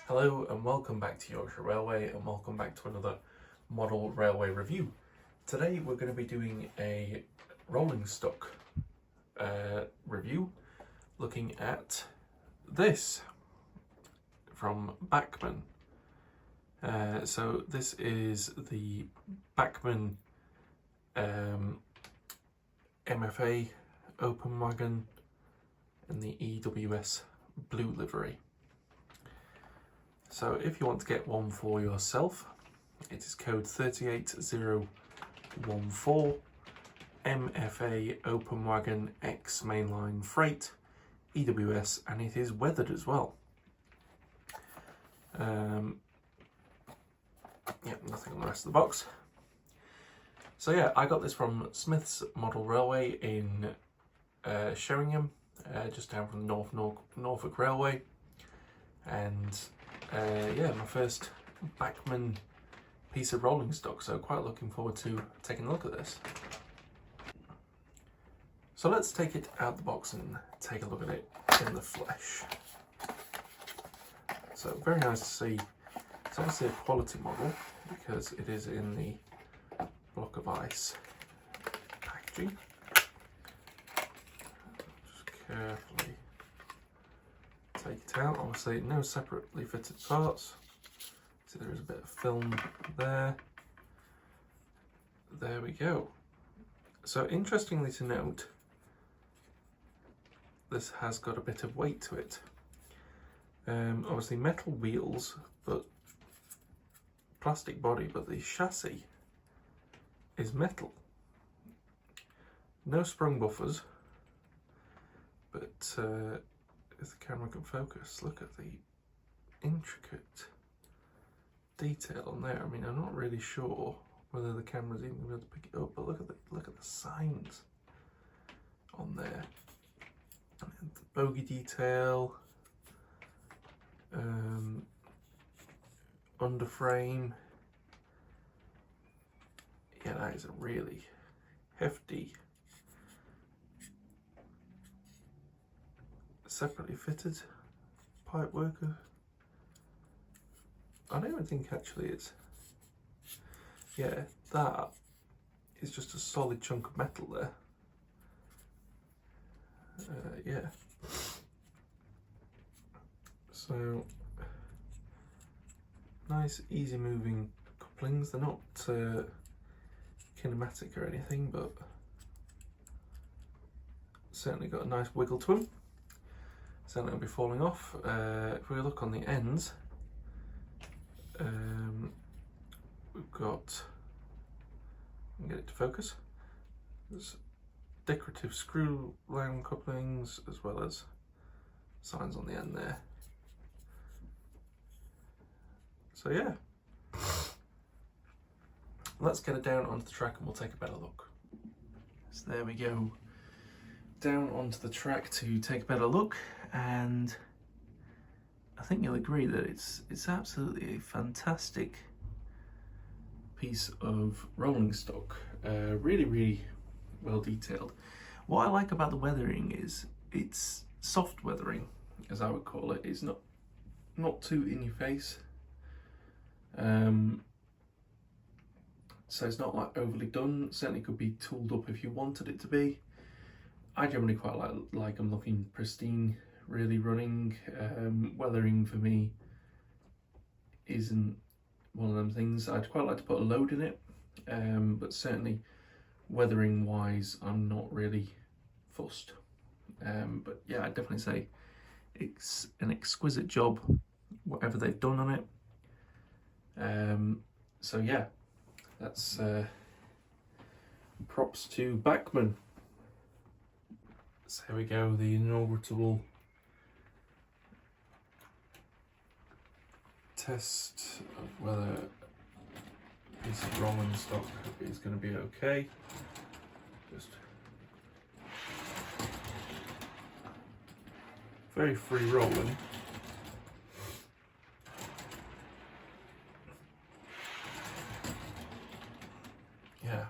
Hello and welcome back to Yorkshire Railway and welcome back to another model railway review. Today we're going to be doing a rolling stock review looking at this from Bachmann. So this is the Bachmann MFA open wagon and the EWS blue livery. So if you want to get one for yourself, it is code 38014, MFA Open Wagon X Mainline Freight, EWS, and it is weathered as well. Nothing on the rest of the box. So yeah, I got this from Smith's Model Railway in Sheringham, just down from the Norfolk Railway, and my first Bachmann piece of rolling stock, so quite looking forward to taking a look at this. So let's take it out the box and take a look at it in the flesh. So very nice to see. It's obviously a quality model because it is in the block of ice packaging. Just carefully take it out. Obviously no separately fitted parts. See, there is a bit of film there. There we go. So interestingly to note, this has got a bit of weight to it. Obviously metal wheels, but plastic body, but the chassis is metal. No sprung buffers, but if the camera can focus, look at the intricate detail on there. I mean, I'm not really sure whether the camera's even going to be able to pick it up, but look at the signs on there. And the bogie detail, underframe. Yeah, that is a really hefty, separately fitted pipe worker. I don't even think actually it's, yeah, that is just a solid chunk of metal there. Yeah. So nice, easy moving couplings. They're not kinematic or anything, but certainly got a nice wiggle to them. Certainly won't be falling off. If we look on the ends, we've got, get it to focus, there's decorative screw line couplings as well as signs on the end there. So yeah, let's get it down onto the track and we'll take a better look. So there we go, down onto the track to take a better look, and I think you'll agree that it's absolutely a fantastic piece of rolling stock. Really well detailed. What I like about the weathering is it's soft weathering, as I would call it. It's not too in your face. So it's not like overly done. Certainly could be tooled up if you wanted it to be. I generally quite like them looking pristine, really running. Weathering for me isn't one of them things. I'd quite like to put a load in it, but certainly weathering wise I'm not really fussed. But yeah, I'd definitely say it's an exquisite job, whatever they've done on it. So yeah, that's props to Bachmann. So here we go, the inaugural test of whether a piece of rolling stock is going to be okay. Just very free rolling. Yeah,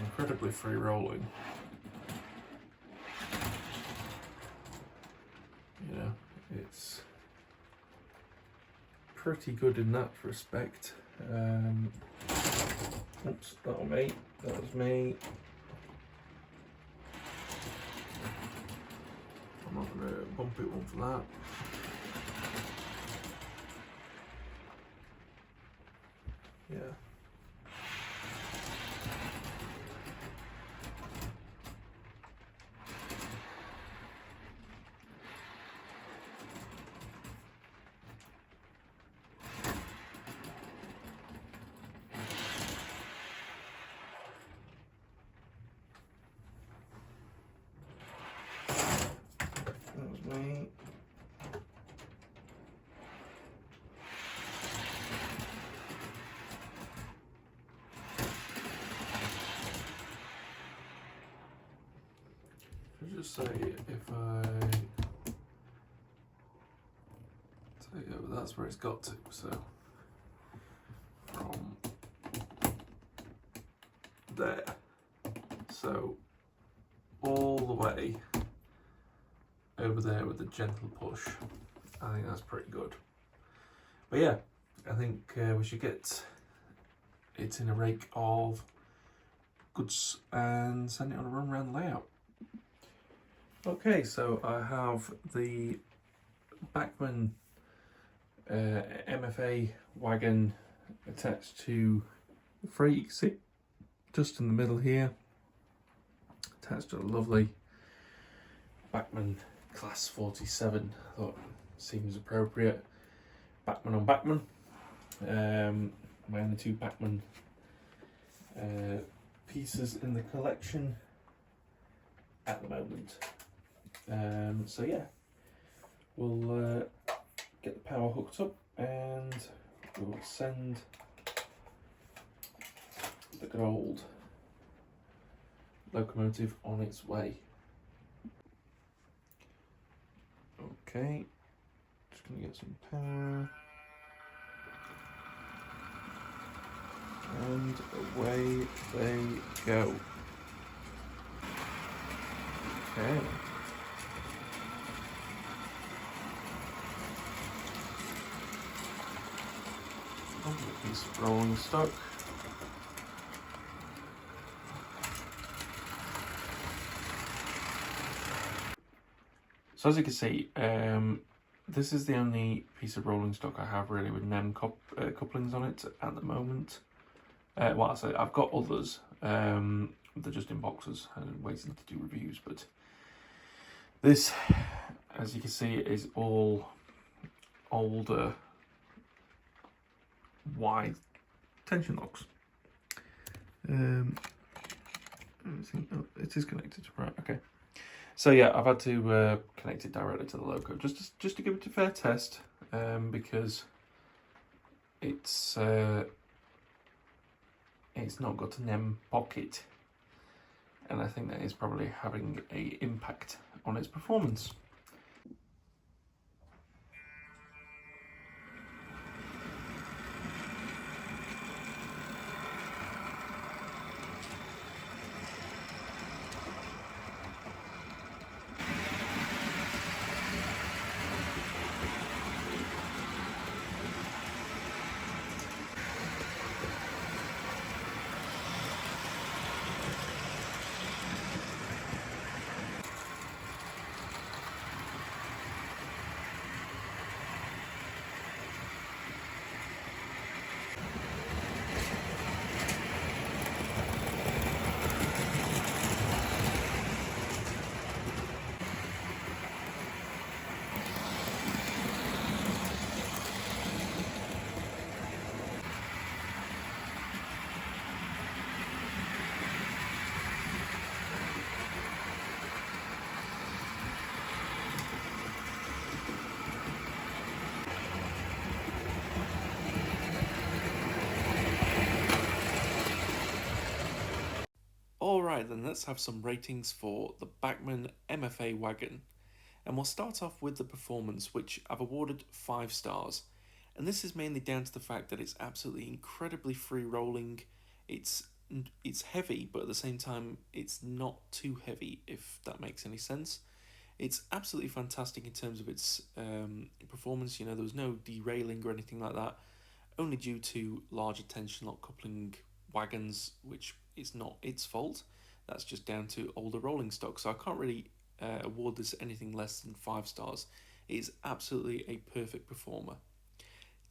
incredibly free rolling. You know, it's pretty good in that respect. Oops, that was me. That was me. I'm not going to bump it one for that. Yeah. That was me. I'll just say if I that's where it's got to, so from there, so all the way over there with a gentle push. I think that's pretty good. But yeah, I think we should get it in a rake of goods and send it on a run around the layout. Okay, so I have the Bachmann MFA wagon attached to the freight. You can see just in the middle here, attached to a lovely Bachmann Class 47. I thought seems appropriate. Bachmann on Bachmann. My only two Bachmann pieces in the collection at the moment. So yeah, we'll get the power hooked up and we'll send the good old locomotive on its way. Okay, just gonna get some power and away they go. Okay. Lovely piece of rolling stock. So as you can see, this is the only piece of rolling stock I have really with NEM couplings on it at the moment. Well, I say I've got others. They're just in boxes and waiting to do reviews. But this, as you can see, is all older wide tension locks. It is connected, right? Okay. So yeah, I've had to connect it directly to the loco just to give it a fair test, because it's not got an NEM pocket, and I think that is probably having an impact on its performance. Alright then, let's have some ratings for the Bachmann MFA Wagon. And we'll start off with the performance, which I've awarded 5 stars. And this is mainly down to the fact that it's absolutely incredibly free rolling. It's heavy, but at the same time, it's not too heavy, if that makes any sense. It's absolutely fantastic in terms of its performance. You know, there was no derailing or anything like that, only due to larger tension lock coupling wagons, which is not its fault. That's just down to older rolling stock. So I can't really award this anything less than 5 stars. It is absolutely a perfect performer.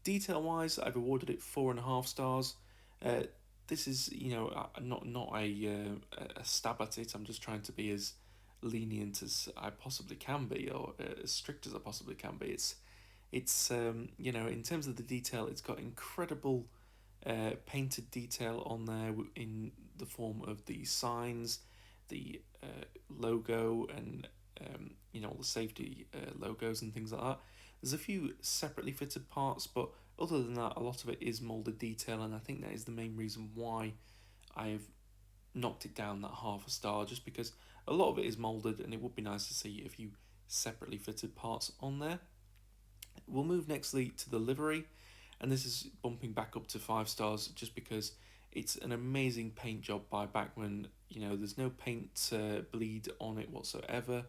Detail wise, I've awarded it 4.5 stars. Uh, this is, you know, not a stab at it. I'm just trying to be as lenient as I possibly can be, or as strict as I possibly can be. It's you know, in terms of the detail, it's got incredible painted detail on there in the form of the signs, the logo, and you know, all the safety logos and things like that. There's a few separately fitted parts, but other than that, a lot of it is molded detail, and I think that is the main reason why I've knocked it down that half a star, just because a lot of it is molded, and it would be nice to see a few separately fitted parts on there. We'll move nextly to the livery, and this is bumping back up to 5 stars just because it's an amazing paint job by Bachmann. You know, there's no paint bleed on it whatsoever.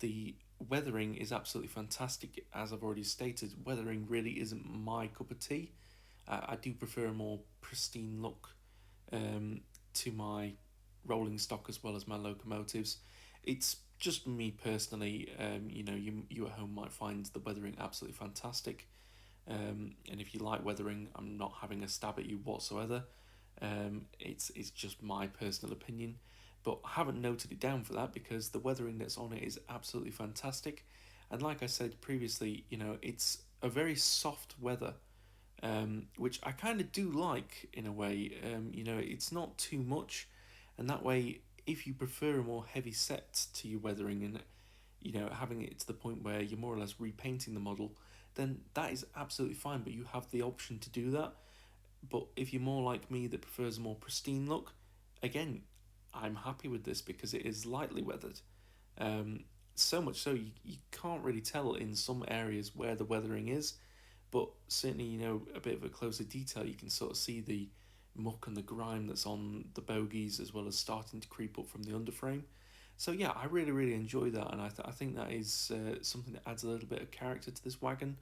The weathering is absolutely fantastic. As I've already stated, weathering really isn't my cup of tea. I do prefer a more pristine look to my rolling stock as well as my locomotives. It's just me personally. You know, you at home might find the weathering absolutely fantastic. And if you like weathering, I'm not having a stab at you whatsoever. It's just my personal opinion, but I haven't noted it down for that because the weathering that's on it is absolutely fantastic. And like I said previously, you know, it's a very soft weather, which I kind of do like in a way. You know, it's not too much, and that way, if you prefer a more heavy set to your weathering and, you know, having it to the point where you're more or less repainting the model, then that is absolutely fine. But you have the option to do that. But if you're more like me that prefers a more pristine look, again, I'm happy with this because it is lightly weathered. So much so you can't really tell in some areas where the weathering is, but certainly, you know, a bit of a closer detail, you can sort of see the muck and the grime that's on the bogies as well as starting to creep up from the underframe. So yeah, I really enjoy that, and I think that is something that adds a little bit of character to this wagon.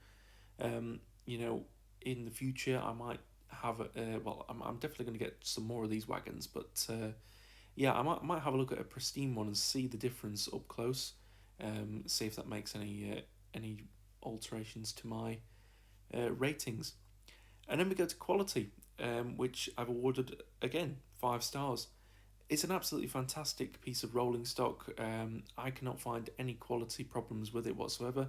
You know, in the future, I might have well, I'm definitely going to get some more of these wagons, but yeah, I might have a look at a pristine one and see the difference up close. See if that makes any alterations to my ratings. And then we go to quality, which I've awarded again 5 stars. It's an absolutely fantastic piece of rolling stock. I cannot find any quality problems with it whatsoever.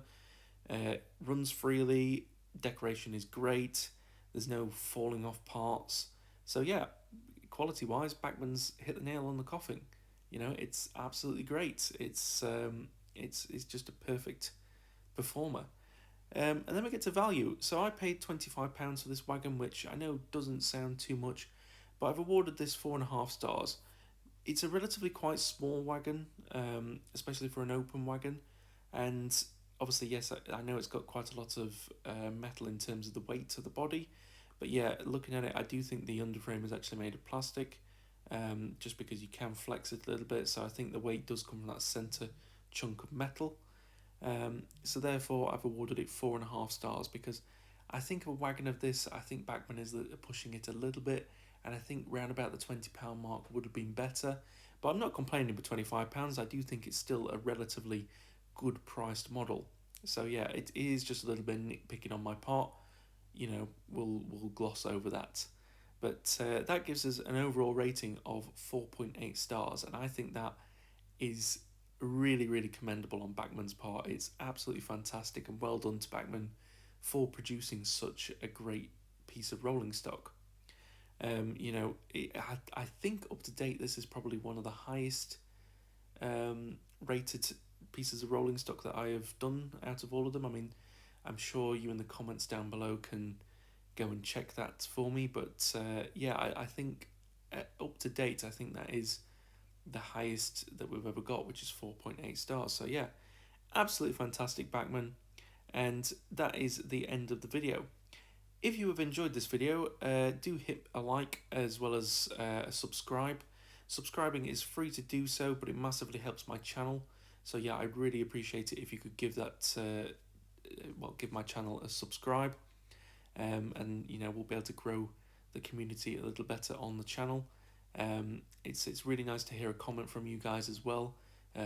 Runs freely, decoration is great, there's no falling off parts. So yeah, quality wise, Bachmann's hit the nail on the coffin. You know, it's absolutely great. It's just a perfect performer. And then we get to value. So I paid £25 for this wagon, which I know doesn't sound too much, but I've awarded this 4.5 stars. It's a relatively quite small wagon, especially for an open wagon, and obviously, yes, I know it's got quite a lot of metal in terms of the weight of the body, but yeah, looking at it, I do think the underframe is actually made of plastic, just because you can flex it a little bit, so I think the weight does come from that centre chunk of metal. So therefore, I've awarded it 4.5 stars because I think a wagon of this, I think Bachmann is pushing it a little bit, and I think round about the £20 mark would have been better. But I'm not complaining with £25. I do think it's still a relatively good priced model. So yeah, it is just a little bit nitpicking on my part. You know, we'll gloss over that. But that gives us an overall rating of 4.8 stars, and I think that is really commendable on Bachmann's part. It's absolutely fantastic, and well done to Bachmann for producing such a great piece of rolling stock. You know, I think up to date this is probably one of the highest rated pieces of rolling stock that I have done out of all of them. I mean, I'm sure you in the comments down below can go and check that for me, but yeah, I think up to date, I think that is the highest that we've ever got, which is 4.8 stars. So yeah, absolutely fantastic, Bachmann. And that is the end of the video. If you have enjoyed this video, do hit a like as well as a subscribe. Subscribing is free to do so, but it massively helps my channel. So yeah, I'd really appreciate it if you could give that, give my channel a subscribe, and we'll be able to grow the community a little better on the channel. It's really nice to hear a comment from you guys as well.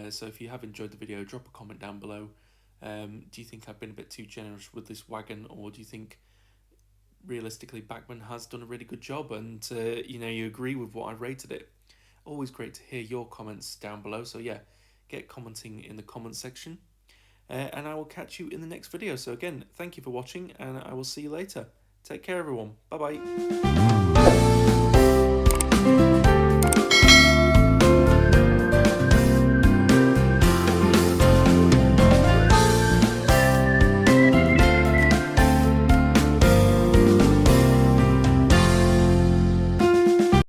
So if you have enjoyed the video, drop a comment down below. Do you think I've been a bit too generous with this wagon, or do you think realistically Bachmann has done a really good job, and you agree with what I rated it? Always great to hear your comments down below. So yeah, get commenting in the comment section, and I will catch you in the next video. So again, thank you for watching, and I will see you later. Take care, everyone. Bye bye.